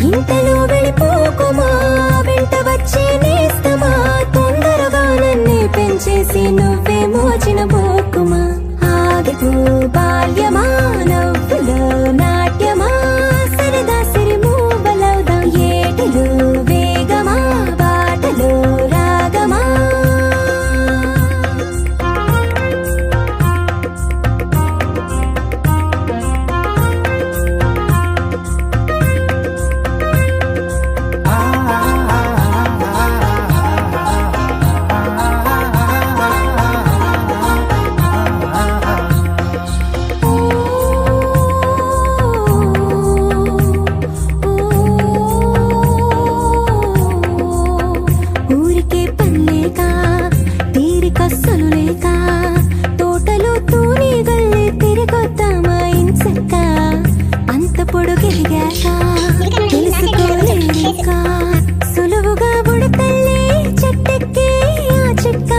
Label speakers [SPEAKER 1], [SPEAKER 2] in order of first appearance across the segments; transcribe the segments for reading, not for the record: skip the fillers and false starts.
[SPEAKER 1] ఇంతలో వెళ్ళిపోకుమా, వెంట వచ్చే నేస్తమా, తొందరగా నన్నే పెంచేసి నువ్వే మోచిన బోకుమా. ఆగిపో బాల్యమా, నవ్వులో నాట్యమా, సరదా సిరి మూవలవుదా, ఏటిలో వేగమా, బాటలో రాగమా. ఊరికే పనిలేక తీరిక అస్సలు లేక, తోటలో తూనీగల్లే తిరిగొద్దామా ఇంచక్క. అంత పొడుగెదిగాక తెలుసుకోలేక, సులువుగా బుడతల్లే చెట్టెక్కే ఆ చెక్క.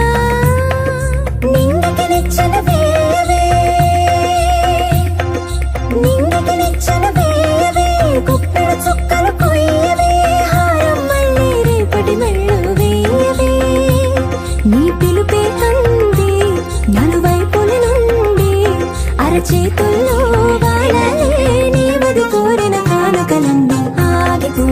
[SPEAKER 1] నింగికి నిచ్చెన వేయవే, నింగికి నిచ్చెన వేయవే, గుప్పెడ చుక్కలు కొయ్యవే, హారం మళ్ళీ రేపటి మెళ్ళు వేయవే. నీ పిలుపే అంది నలువైపుల నుండి, అరచేతుల్లో వాడలే నీ వది కోరిన కానుకలన్నీ. ఆగిపో